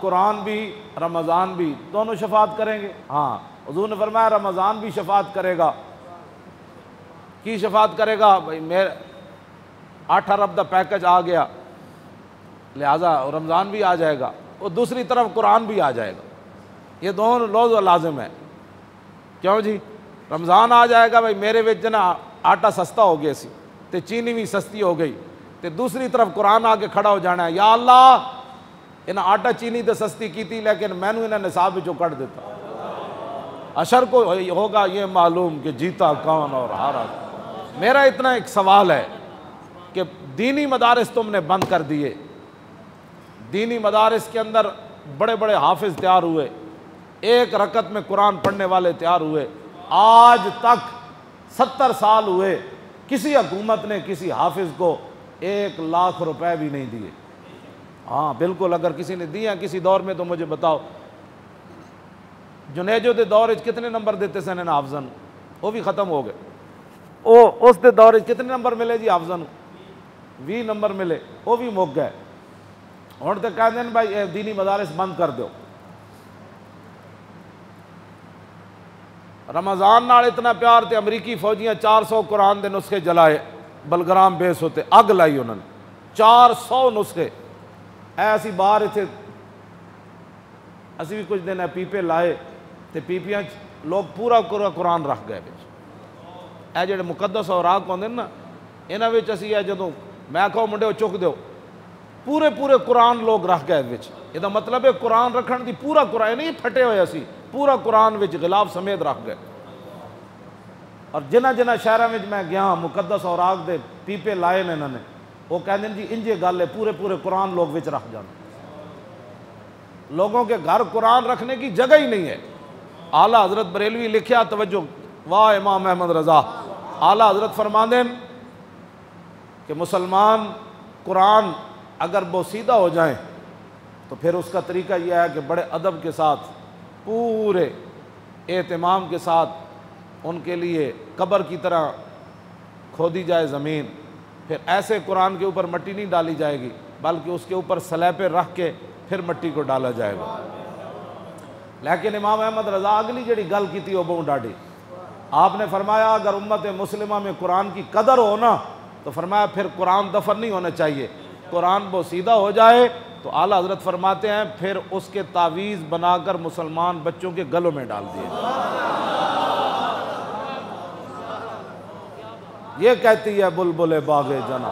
قرآن بھی رمضان بھی دونوں شفاعت کریں گے؟ ہاں، حضور نے فرمایا رمضان بھی شفاعت کرے گا۔ کی شفاعت کرے گا؟ بھائی میرے 8 ارب دا پیکج آ گیا، لہٰذا رمضان بھی آ جائے گا، اور دوسری طرف قرآن بھی آ جائے گا۔ یہ دونوں لوز و لازم ہے۔ کیوں جی؟ رمضان آ جائے گا، بھائی میرے وچ نا آٹا سستا ہو گیا سی تے چینی بھی سستی ہو گئی، تے دوسری طرف قرآن آ کے کھڑا ہو جانا ہے، یا اللہ انہیں آٹا چینی تو سستی کی تھی لیکن میں نے انہیں نصاب وچوں کٹ دیتا۔ اشر کو ہوگا یہ معلوم کہ جیتا کون اور ہارا۔ میرا اتنا ایک سوال ہے کہ دینی مدارس تم نے بند کر دیے، دینی مدارس کے اندر بڑے بڑے حافظ تیار ہوئے، ایک رکعت میں قرآن پڑھنے والے تیار ہوئے، آج تک 70 سال ہوئے کسی حکومت نے کسی حافظ کو 1 لاکھ روپے بھی نہیں دیے۔ ہاں بالکل، اگر کسی نے دیا کسی دور میں تو مجھے بتاؤ۔ جنیجو دے دور کتنے نمبر دیتے سن حافظن؟ وہ بھی ختم ہو گئے۔ اس دے دور کتنے نمبر ملے جی حافظن؟ 20 نمبر ملے، وہ بھی مک گئے۔ ہن تے کہہ دین بھائی دینی مدارس بند کر دو۔ رمضان نال اتنا پیار تے امریکی فوجیاں 400 قرآن دے نسخے جلائے، بلگرام بیس ہوتے اگ لائی انہوں نے 400 نسخے۔ ایسی باہر اتنے اسی بھی کچھ دن پیپے لائے تے پیپیاں لوگ پورا قرآن رکھ گئے بچ۔ اے جڑے مقدس اوراق ہوندے نا انہاں وچ اسی اے جدوں میں کہو منڈے چک دیو پورے قرآن لوگ رکھ گئے بچ۔ یہ دا مطلب ہے قرآن رکھن دی پورا قرآن نہیں پھٹے ہوئے اسی پورا قرآن وچ غلاف سمیت رکھ گئے۔ اور جنہ شہراں وچ میں گیا مقدس اوراق دے پیپے لائے نے انہوں نے، وہ کہتے ہیں جی انجے گل ہے پورے قرآن لوگ وچ رکھ جانا۔ لوگوں کے گھر قرآن رکھنے کی جگہ ہی نہیں ہے۔ اعلیٰ حضرت بریلوی لکھیا، توجہ، واہ امام احمد رضا، اعلیٰ حضرت فرماندے ہیں کہ مسلمان قرآن اگر بوسیدہ ہو جائیں تو پھر اس کا طریقہ یہ ہے کہ بڑے ادب کے ساتھ پورے اہتمام کے ساتھ ان کے لیے قبر کی طرح کھودی جائے زمین، پھر ایسے قرآن کے اوپر مٹی نہیں ڈالی جائے گی بلکہ اس کے اوپر سلیپے رکھ کے پھر مٹی کو ڈالا جائے گا۔ لیکن امام احمد رضا اگلی جڑی گل کی تھی وہ بہت ڈاڑی، آپ نے فرمایا اگر امت مسلمہ میں قرآن کی قدر ہو نا تو فرمایا پھر قرآن دفن نہیں ہونا چاہیے، قرآن بوسیدہ ہو جائے تو اعلیٰ حضرت فرماتے ہیں پھر اس کے تعویذ بنا کر مسلمان بچوں کے گلوں میں ڈال دیے۔ یہ کہتی ہے بلبل باغ جنا،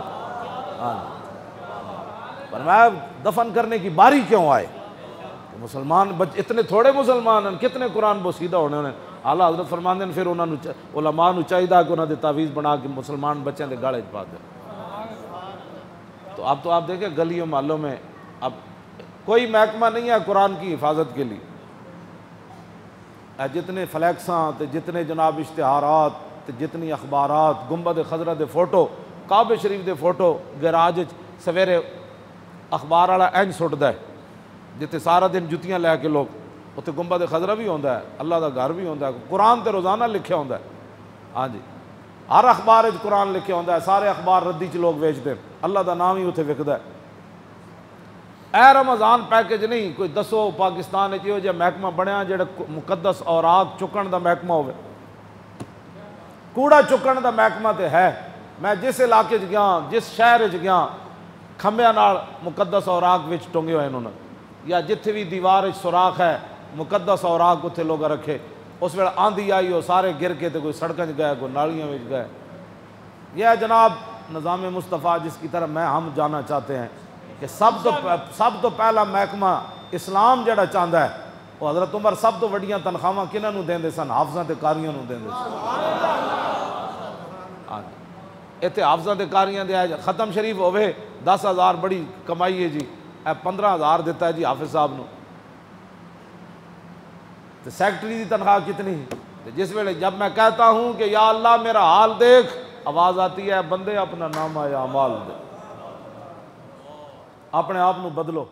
فرمایا دفن کرنے کی باری کیوں آئے؟ مسلمان اتنے تھوڑے مسلمان ہیں، کتنے قرآن بوسیدہ ہونے انہیں۔ اعلیٰ حضرت فرماندے ہیں پھر انہوں نے علماء نو چاہیے کہ انہوں نے تعویذ بنا کے مسلمان بچوں کے گالے پا دیں۔ تو اب تو آپ دیکھیں گلیوں محلوں میں اب کوئی محکمہ نہیں ہے قرآن کی حفاظت کے لیے۔ جتنے فلیکساں تے جتنے جناب اشتہارات تے جتنی اخبارات، گنبد خضرا دے فوٹو، کعبہ شریف دے فوٹو گراج سویرے اخبار والا اینج سٹدا ہے جتے سارا دن جتیاں لے کے لوگ اتنے گنبد خضرا بھی ہوندا ہے، اللہ دا گھر بھی ہوندا ہے، قرآن تے روزانہ لکھیا ہوندا ہے۔ ہاں جی، ہر اخبار وچ قرآن لکھیا ہوندا ہے، سارے اخبار ردی چ لوگ ویچتے ہیں، اللہ دا نام ہی اتنے وکدا ہے۔ اے رمضان پیکج نہیں کوئی دسو پاکستان وچ یہ جہا محکمہ بنیا جڑا مقدس اوراق چکن دا محکمہ ہوئے، کوڑا چکن دا محکمہ تے ہے۔ میں جس علاقے چ گیا، جس شہر چ گیا، کھمبیاں نال مقدس اوراق وچ ٹنگے ہوئے انہوں نے، یا جتھے بھی دیوار سوراخ ہے مقدس اوراق اتنے لوگ رکھے۔ اس ویلے آندھی آئی ہو سارے گر کے تے کوئی سڑکیں گئے، کوئی نالیاں وچ گئے۔ یہ ہے جناب نظام مصطفیٰ جس کی طرف ہم جانا چاہتے ہیں کہ سب تو پہلا محکمہ اسلام جڑا چاہتا ہے وہ حضرت عمر سب تو وڈیاں تنخواہ کنہاں نوں دیندے سن؟ حافظاں تے قاریاں نوں دیندے سن۔ اتنے حافظاں تے قاریاں دے ختم شریف ہوئے 10,000 بڑی کمائی ہے جی، 15,000 دیتا ہے جی حافظ صاحب نو۔ تو سیکٹری دی تنخواہ کتنی؟ جس ویلے جب میں کہتا ہوں کہ یا اللہ میرا حال دیکھ، آواز آتی ہے بندے اپنا نامہ اعمال دے، اپنے آپ نو بدلو۔